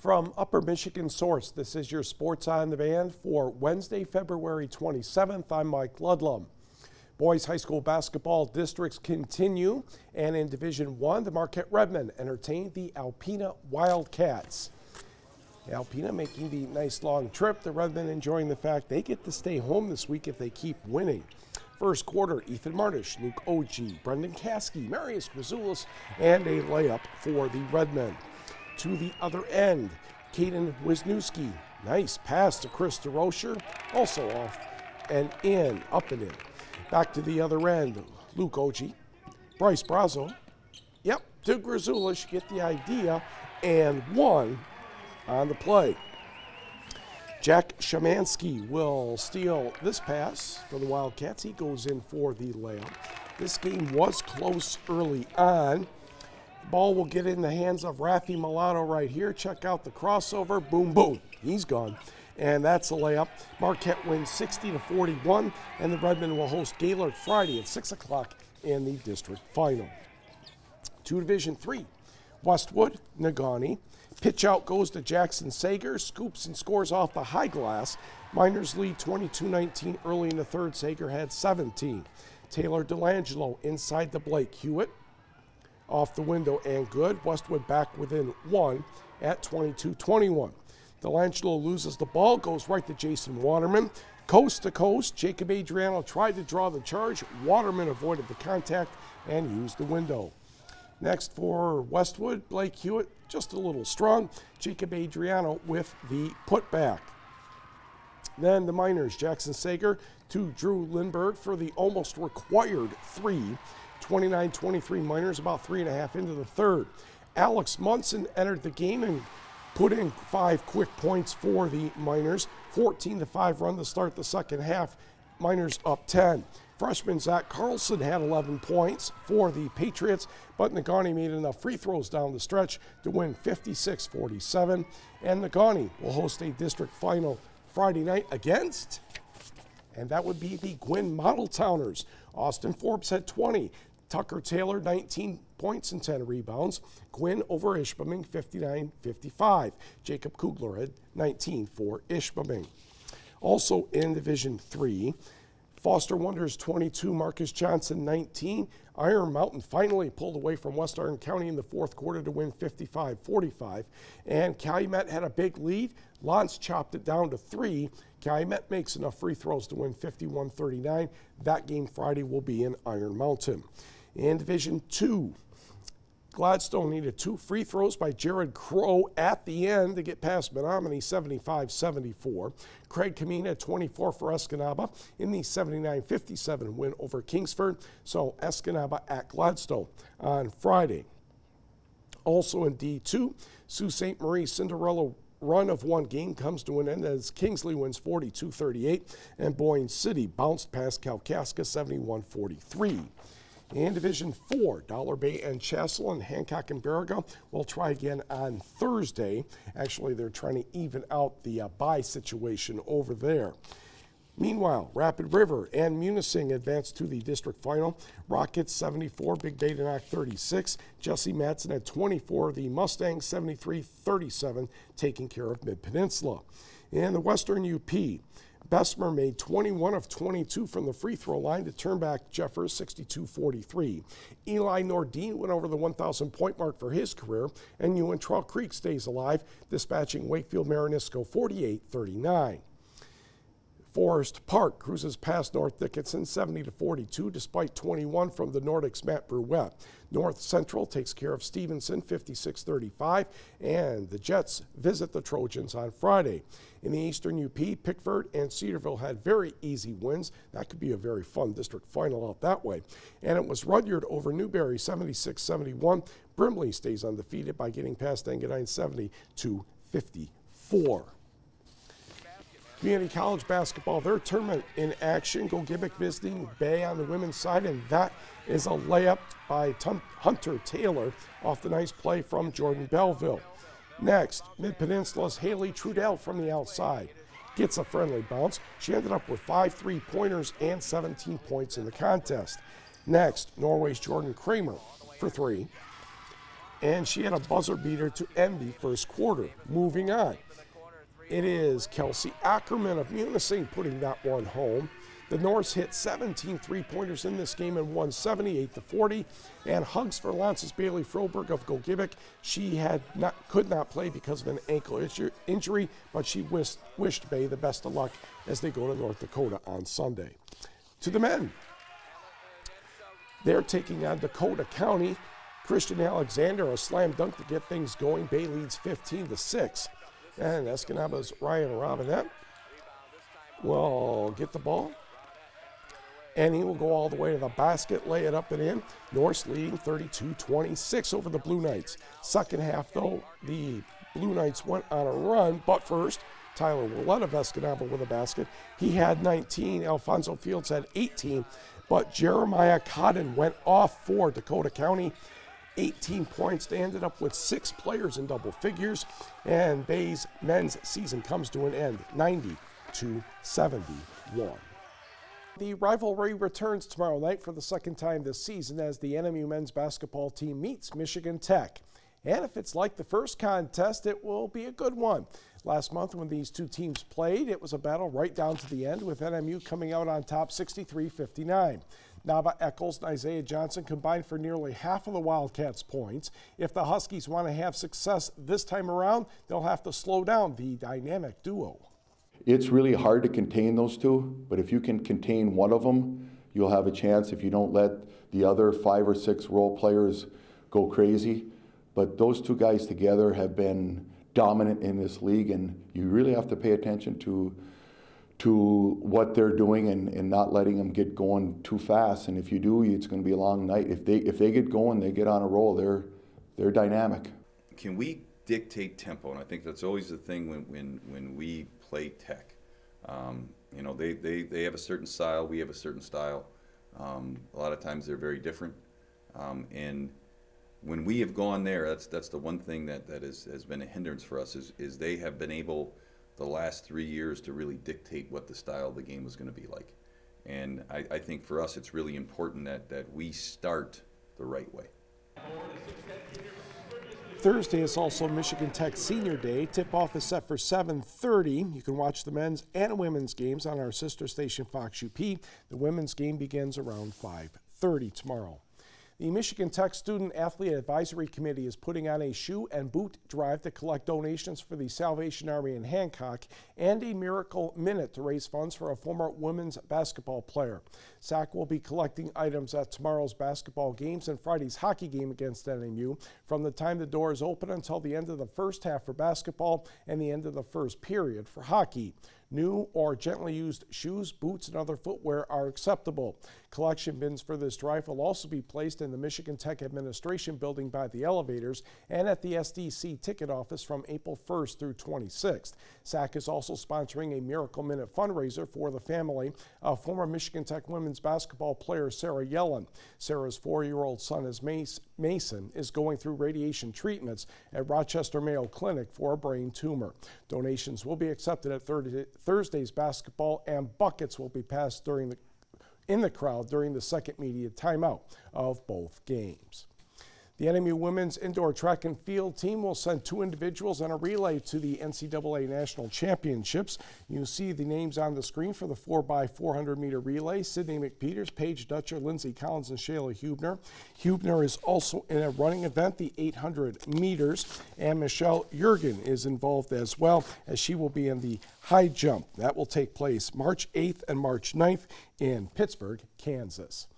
From Upper Michigan Source, this is your Sports on Demand for Wednesday, February 27th. I'm Mike Ludlum. Boys high school basketball districts continue, and in Division I, the Marquette Redmen entertained the Alpena Wildcats. Alpena making the nice long trip. The Redmen enjoying the fact they get to stay home this week if they keep winning. First quarter, Ethan Martish, Luke Oji, Brendan Caskey, Marius Grazoulis, and a layup for the Redmen. To the other end, Caden Wisniewski. Nice pass to Chris DeRocher, also off and in, up and in. Back to the other end, Luke Oji, Bryce Brazo. Yep, to Grazoulis, get the idea, and one on the play. Jack Shemansky will steal this pass for the Wildcats. He goes in for the layup. This game was close early on. Ball will get in the hands of Rafi Milano right here. Check out the crossover. Boom, boom. He's gone. And that's a layup. Marquette wins 60-41, and the Redmen will host Gaylord Friday at 6 o'clock in the district final. To Division III, Westwood, Negaunee. Pitch out goes to Jackson Sager. Scoops and scores off the high glass. Miners lead 22-19 early in the third. Sager had 17. Taylor Delangelo inside the Blake Hewitt. Off the window and good. Westwood back within one at 22-21. Delangelo loses the ball, goes right to Jason Waterman. Coast to coast, Jacob Adriano tried to draw the charge. Waterman avoided the contact and used the window. Next for Westwood, Blake Hewitt just a little strong. Jacob Adriano with the putback. Then the Miners, Jackson Sager to Drew Lindbergh for the almost required three. 29-23 Miners, about 3.5 into the third. Alex Munson entered the game and put in 5 quick points for the Miners. 14-5 run to start the second half. Miners up 10. Freshman Zach Carlson had 11 points for the Patriots, but Negaunee made enough free throws down the stretch to win 56-47. And Negaunee will host a district final Friday night against, and that would be the Gwinn Model Towners. Austin Forbes had 20. Tucker Taylor, 19 points and 10 rebounds. Gwinn over Ishpeming, 59-55. Jacob Kugler had 19 for Ishpeming. Also in Division III, Foster Wonders 22, Marcus Johnson 19. Iron Mountain finally pulled away from West Iron County in the fourth quarter to win 55-45. And Calumet had a big lead. Lance chopped it down to 3. Calumet makes enough free throws to win 51-39. That game Friday will be in Iron Mountain. In Division II, Gladstone needed 2 free throws by Jared Crow at the end to get past Menominee 75-74. Craig Kamina had 24 for Escanaba in the 79-57 win over Kingsford. So Escanaba at Gladstone on Friday. Also in D2, Sault Ste. Marie Cinderella run of one game comes to an end as Kingsley wins 42-38 and Boyne City bounced past Kalkaska 71-43. In Division 4, Dollar Bay and Chassell and Hancock and Baraga will try again on Thursday. Actually, they're trying to even out the bye situation over there. Meanwhile, Rapid River and Munising advance to the district final. Rockets 74, Big Day to knock 36. Jesse Madsen at 24. The Mustangs 73-37, taking care of Mid-Peninsula. In the Western UP, Bessemer made 21 of 22 from the free throw line to turn back Jeffers 62-43. Eli Nordine went over the 1,000 point mark for his career, and Uintah Creek stays alive, dispatching Wakefield Marinisco 48-39. Forest Park cruises past North Dickinson 70-42 despite 21 from the Nordics' Matt Brouette. North Central takes care of Stevenson 56-35, and the Jets visit the Trojans on Friday. In the Eastern UP, Pickford and Cedarville had very easy wins. That could be a very fun district final out that way. And it was Rudyard over Newberry 76-71. Brimley stays undefeated by getting past Engadine 70-54. Community College basketball, their tournament in action. Gogebic visiting Bay on the women's side, and that is a layup by Hunter Taylor off the nice play from Jordan Belleville. Next, Mid-Peninsula's Haley Trudell from the outside gets a friendly bounce. She ended up with 5 3-pointers and 17 points in the contest. Next, Norway's Jordan Kramer for 3. and she had a buzzer beater to end the first quarter. Moving on, it is Kelsey Ackerman of Munising putting that one home. The Norse hit 17 three-pointers in this game and won 78-40. And hugs for Lances Bailey Froberg of Gogebic. She could not play because of an ankle injury, but she wished Bay the best of luck as they go to North Dakota on Sunday. To the men, they're taking on Dakota County. Christian Alexander, a slam dunk to get things going. Bay leads 15-6. And Escanaba's Ryan Robinette will get the ball. And he will go all the way to the basket, lay it up and in. Norse leading 32-26 over the Blue Knights. Second half, though, the Blue Knights went on a run. But first, Tyler Willett of Escanaba with a basket. He had 19. Alfonso Fields had 18. But Jeremiah Cotton went off for Dakota County. 18 points. They ended up with 6 players in double figures. And Bay's men's season comes to an end, 90-71. The rivalry returns tomorrow night for the second time this season as the NMU men's basketball team meets Michigan Tech. And if it's like the first contest, it will be a good one. Last month when these two teams played, it was a battle right down to the end with NMU coming out on top 63-59. Nava Eccles and Isaiah Johnson combined for nearly half of the Wildcats' points. If the Huskies want to have success this time around, they'll have to slow down the dynamic duo. It's really hard to contain those two, but if you can contain one of them, you'll have a chance if you don't let the other 5 or 6 role players go crazy. But those two guys together have been dominant in this league, and you really have to pay attention to what they're doing and not letting them get going too fast. And if you do, it's going to be a long night. If they get going, they get on a roll. They're dynamic. Can we dictate tempo? And I think that's always the thing when we play Tech. You know, they have a certain style, we have a certain style. A lot of times they're very different. And when we have gone there, that's the one thing that has been a hindrance for us is they have been able the last 3 years to really dictate what the style of the game was going to be like. And I think for us it's really important that we start the right way. Thursday is also Michigan Tech Senior Day. Tip-off is set for 7:30. You can watch the men's and women's games on our sister station Fox UP. The women's game begins around 5:30 tomorrow. The Michigan Tech Student Athlete Advisory Committee is putting on a shoe and boot drive to collect donations for the Salvation Army in Hancock and a Miracle Minute to raise funds for a former women's basketball player. SAC will be collecting items at tomorrow's basketball games and Friday's hockey game against NMU from the time the doors open until the end of the first half for basketball and the end of the first period for hockey. New or gently used shoes, boots, and other footwear are acceptable. Collection bins for this drive will also be placed in the Michigan Tech Administration Building by the elevators and at the SDC ticket office from April 1st through 26th. SAC is also sponsoring a Miracle Minute fundraiser for the family of former Michigan Tech women's basketball player Sarah Yellen. Sarah's 4-year-old son Mason is going through radiation treatments at Rochester Mayo Clinic for a brain tumor. Donations will be accepted at Thursday's basketball, and buckets will be passed in the crowd during the second media timeout of both games. The NMU women's indoor track and field team will send 2 individuals and a relay to the NCAA National Championships. You see the names on the screen for the 4x400 meter relay. Sydney McPeters, Paige Dutcher, Lindsay Collins, and Shayla Hubner. Hubner is also in a running event, the 800 meters, and Michelle Jurgen is involved as well, as she will be in the high jump. That will take place March 8th and March 9th in Pittsburgh, Kansas.